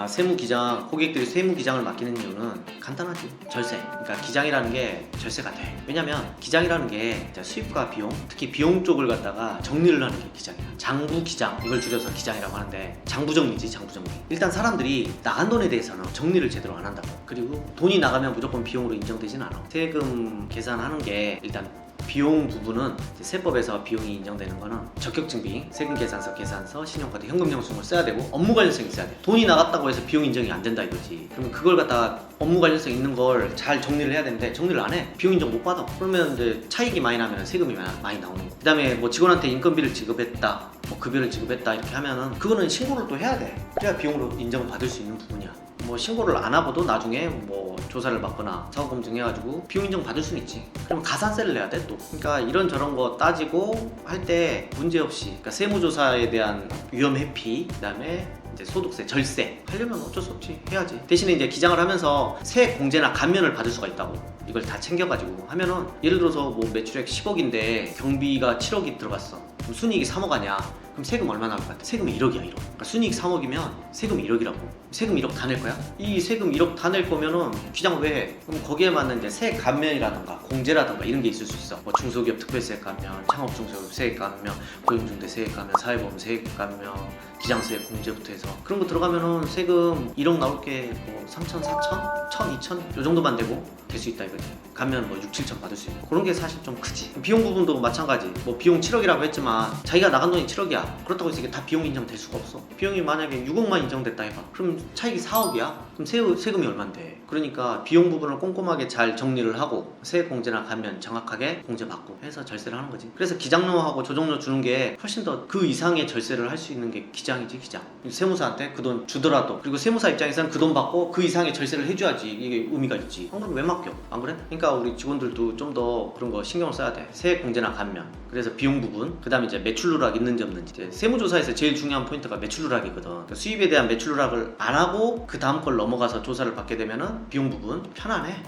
세무기장, 고객들이 세무기장을 맡기는 이유는 간단하지. 절세. 그러니까 기장이라는 게 절세가 돼. 왜냐면 기장이라는 게 수입과 비용, 특히 비용 쪽을 갖다가 정리를 하는 게 기장이야. 장부 기장, 이걸 줄여서 기장이라고 하는데 장부정리지, 장부정리. 일단 사람들이 나간 돈에 대해서는 정리를 제대로 안 한다고. 그리고 돈이 나가면 무조건 비용으로 인정되진 않아. 세금 계산하는 게 일단 비용 부분은 세법에서 비용이 인정되는 거는 적격증빙, 세금계산서, 계산서, 신용카드, 현금영수증을 써야 되고 업무 관련성이 있어야 돼. 돈이 나갔다고 해서 비용 인정이 안 된다 이거지. 그러면 그걸 갖다가 업무 관련성 있는 걸 잘 정리를 해야 되는데 정리를 안 해. 비용 인정 못 받아. 그러면 이제 차익이 많이 나면 세금이 많이 나오는 거. 그다음에 뭐 직원한테 인건비를 지급했다, 뭐 급여를 지급했다 이렇게 하면은 그거는 신고를 또 해야 돼. 그래야 비용으로 인정받을 수 있는 부분이야. 뭐 신고를 안 하고도 나중에 뭐 조사를 받거나 사고 검증해가지고 비용 인정 받을 수는 있지. 그러면 가산세를 내야 돼 또. 그러니까 이런저런 거 따지고 할 때 문제없이, 그러니까 세무조사에 대한 위험 회피, 그다음에 이제 소득세, 절세 하려면 어쩔 수 없지, 해야지. 대신에 이제 기장을 하면서 세액 공제나 감면을 받을 수가 있다고. 이걸 다 챙겨가지고 하면은, 예를 들어서 뭐 매출액 10억인데 경비가 7억이 들어갔어. 그럼 순이익이 3억 아니야. 그럼 세금 얼마 나올 것 같아? 세금이 1억이야 1억. 그러니까 순이익 3억이면 세금이 1억이라고. 세금 1억 다 낼 거야? 이 세금 1억 다 낼 거면은 기장을 왜 해? 그럼 거기에 맞는 이제 세액 감면이라든가 공제라든가 이런 게 있을 수 있어. 뭐 중소기업 특별세액 감면, 창업 중소기업 세액 감면, 고용중대 세액 감면, 사회보험 세액 감면, 기장세액 공제부터 해서 그런 거 들어가면은 세금 1억 나올 게 뭐 3천, 4천, 1천, 2천 요 정도만 되고 될 수 있다 이거지. 감면 뭐 6, 7천 받을 수 있고 그런 게 사실 좀 크지. 비용 부분도 마찬가지. 뭐 비용 7억이라고 했지만 자기가 나간 돈이 7억이야. 그렇다고 해서 이게 다 비용 인정될 수가 없어. 비용이 만약에 6억만 인정됐다 해봐. 그럼 차익이 4억이야? 그럼 세금이 얼만데? 그러니까 비용 부분을 꼼꼼하게 잘 정리를 하고 세액 공제나 감면 정확하게 공제받고 해서 절세를 하는 거지. 그래서 기장료하고 조정료 주는 게 훨씬 더 그 이상의 절세를 할 수 있는 게 기장이지, 기장. 세무사한테 그 돈 주더라도, 그리고 세무사 입장에서는 그 돈 받고 그 이상의 절세를 해줘야지 이게 의미가 있지. 안 그러면 왜 맡겨? 안 그래? 그러니까 우리 직원들도 좀 더 그런 거 신경을 써야 돼. 세액 공제나 감면. 그래서 비용 부분, 그 다음에 이제 매출 누락 있는지 없는지. 이제 세무조사에서 제일 중요한 포인트가 매출 누락이거든. 그러니까 수입에 대한 매출 누락을 안 하고 그 다음 걸 넘어가서 조사를 받게 되면은 비용 부분 편안해.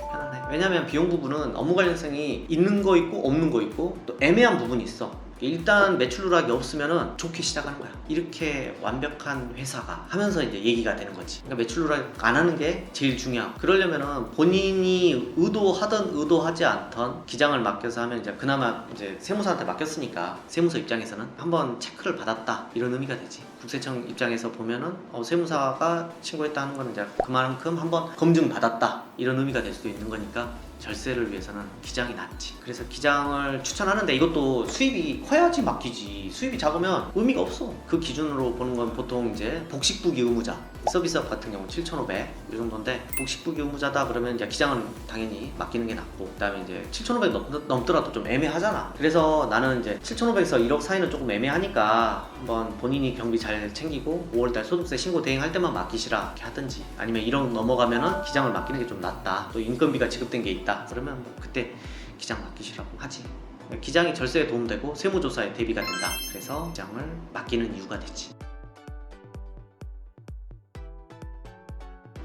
왜냐면 비용 부분은 업무 관련성이 있는 거 있고 없는 거 있고 또 애매한 부분이 있어. 일단 매출 누락이 없으면은 좋게 시작하는 거야. 이렇게 완벽한 회사가 하면서 이제 얘기가 되는 거지. 그러니까 매출 누락 안 하는 게 제일 중요하고, 그러려면은 본인이 의도하든 의도하지 않던 기장을 맡겨서 하면 이제 그나마 이제 세무사한테 맡겼으니까 세무서 입장에서는 한번 체크를 받았다 이런 의미가 되지. 국세청 입장에서 보면은 세무사가 신고했다는 거는 이제 그만큼 한번 검증 받았다 이런 의미가 될 수도 있는 거니까 절세를 위해서는 기장이 낫지. 그래서 기장을 추천하는데 이것도 수입이 커야지 맡기지. 수입이 작으면 의미가 없어. 그 기준으로 보는 건 보통 이제 복식부기 의무자, 서비스업 같은 경우 7,500 이 정도인데, 복식부기 의무자다 그러면 이제 기장은 당연히 맡기는 게 낫고, 그다음에 이제 7,500 넘더라도 좀 애매하잖아. 그래서 나는 이제 7,500에서 1억 사이는 조금 애매하니까 한번 본인이 경비 잘 챙기고 5월달 소득세 신고 대행할 때만 맡기시라 이렇게 하든지, 아니면 1억 넘어가면은 기장을 맡기는 게 좀 낫다, 또 인건비가 지급된 게 있다 그러면 뭐 그때 기장 맡기시라고 하지. 기장이 절세에 도움되고 세무조사에 대비가 된다. 그래서 기장을 맡기는 이유가 됐지.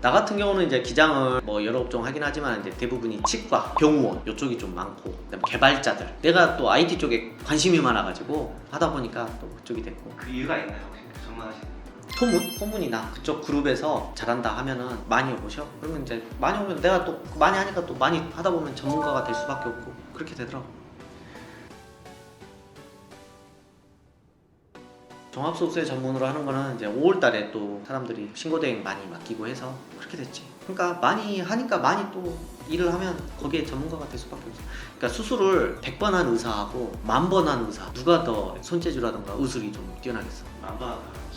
나 같은 경우는 이제 기장을 뭐 여러 업종 하긴 하지만 이제 대부분이 치과, 병원 이쪽이 좀 많고, 그다음에 개발자들. 내가 또 IT 쪽에 관심이 많아가지고 하다 보니까 또 그쪽이 됐고. 그 이유가 있나요 혹시 전문하시는? 소문이나 그쪽 그룹에서 잘한다 하면은 많이 오셔. 그러면 이제 많이 오면 내가 또 많이 하니까 또 많이 하다 보면 전문가가 될 수밖에 없고 그렇게 되더라고. 종합소득세 전문으로 하는 거는 이제 5월달에 또 사람들이 신고대행 많이 맡기고 해서 그렇게 됐지. 그러니까 많이 하니까 많이 또 일을 하면 거기에 전문가가 될 수밖에 없어. 그러니까 수술을 100번 한 의사하고 10,000번 한 의사, 누가 더 손재주라든가 의술이 좀 뛰어나겠어?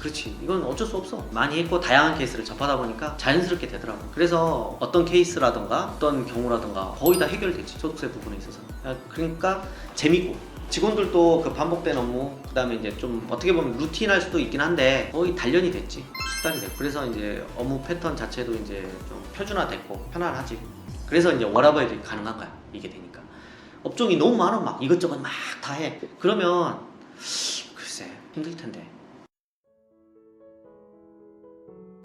그렇지. 이건 어쩔 수 없어. 많이 했고 다양한 케이스를 접하다 보니까 자연스럽게 되더라고. 그래서 어떤 케이스라든가 어떤 경우라든가 거의 다 해결되지, 소득세 부분에 있어서. 그러니까 재밌고, 직원들도 그 반복된 업무, 그 다음에 이제 좀 어떻게 보면 루틴할 수도 있긴 한데 거의 단련이 됐지, 습관이 됐고. 그래서 이제 업무 패턴 자체도 이제 좀 표준화됐고 편안하지. 그래서 이제 워라밸이 가능한 거야, 이게 되니까. 업종이 너무 많아. 막 이것저것 막 다 해. 그러면 글쎄 힘들 텐데.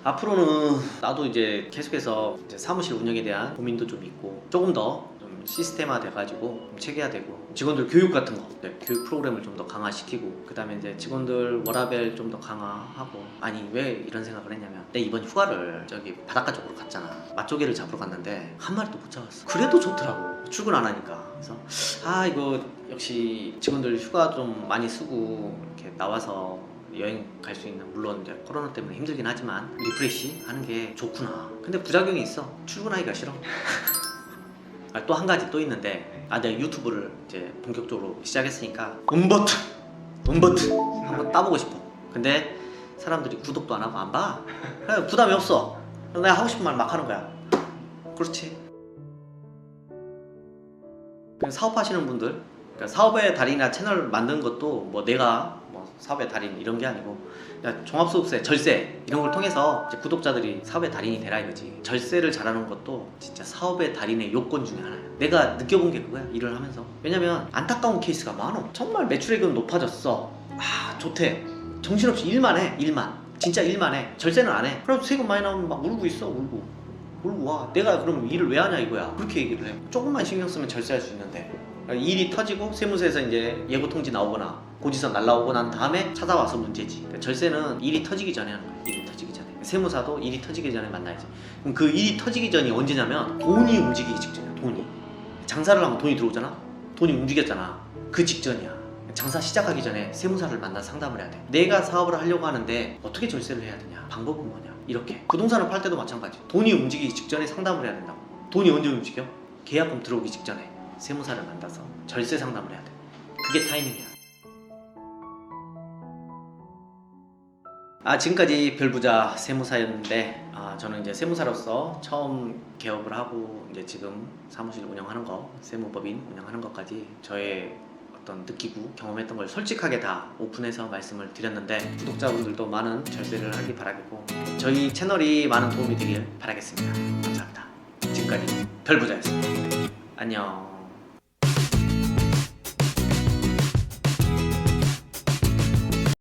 앞으로는 나도 이제 계속해서 이제 사무실 운영에 대한 고민도 좀 있고, 조금 더 좀 시스템화 돼가지고 좀 체계화되고 직원들 교육 같은 거, 네, 교육 프로그램을 좀 더 강화시키고 그 다음에 이제 직원들 워라밸 좀 더 강화하고. 아니 왜 이런 생각을 했냐면 내 이번 휴가를 저기 바닷가 쪽으로 갔잖아. 맛조개를 잡으러 갔는데 한 마리도 못 잡았어. 그래도 좋더라고, 출근 안 하니까. 그래서 아 이거 역시 직원들 휴가 좀 많이 쓰고 이렇게 나와서 여행 갈 수 있는, 물론 이제 코로나 때문에 힘들긴 하지만 리프레시 하는 게 좋구나. 근데 부작용이 있어. 출근하기가 싫어. 또 한 가지 또 있는데, 내가 유튜브를 이제 본격적으로 시작했으니까 음버트 한번 따보고 싶어. 근데 사람들이 구독도 안 하고 안 봐. 그래, 부담이 없어. 내가 하고 싶은 말 막 하는 거야. 그렇지. 그냥 사업하시는 분들, 그러니까 사업의 달인이나 채널 만드는 것도 뭐 내가 뭐 사업의 달인 이런 게 아니고 그냥 종합소득세, 절세 이런 걸 통해서 이제 구독자들이 사업의 달인이 되라 이거지. 절세를 잘하는 것도 진짜 사업의 달인의 요건 중에 하나야. 내가 느껴본 게 그거야, 일을 하면서. 왜냐면 안타까운 케이스가 많어. 정말 매출액은 높아졌어. 좋대. 정신없이 일만 해. 진짜 일만 해. 절세는 안 해. 그럼 세금 많이 나오면 막 울고 있어. 울고 와. 내가 그럼 일을 왜 하냐 이거야. 그렇게 얘기를 해. 조금만 신경 쓰면 절세할 수 있는데, 일이 터지고 세무서에서 이제 예고 통지 나오거나 고지서 날라오고 난 다음에 찾아와서 문제지. 그러니까 절세는 일이 터지기 전에 하는 거야. 일이 터지기 전에. 세무사도 일이 터지기 전에 만나야지. 그럼 그 일이 터지기 전이 언제냐면 돈이 움직이기 직전이야. 돈이. 장사를 하면 돈이 들어오잖아. 돈이 움직였잖아. 그 직전이야. 장사 시작하기 전에 세무사를 만나 상담을 해야 돼. 내가 사업을 하려고 하는데 어떻게 절세를 해야 되냐, 방법은 뭐냐, 이렇게. 부동산을 팔 때도 마찬가지. 돈이 움직이기 직전에 상담을 해야 된다고. 돈이 언제 움직여? 계약금 들어오기 직전에 세무사를 만나서 절세 상담을 해야 돼. 그게 타이밍이야. 지금까지 별부자 세무사였는데, 저는 이제 세무사로서 처음 개업을 하고 이제 지금 사무실 운영하는 거, 세무법인 운영하는 것까지 저의 어떤 느끼고 경험했던 걸 솔직하게 다 오픈해서 말씀을 드렸는데, 구독자분들도 많은 절세를 하기 바라겠고 저희 채널이 많은 도움이 되길 바라겠습니다. 감사합니다. 지금까지 별부자였습니다. 안녕.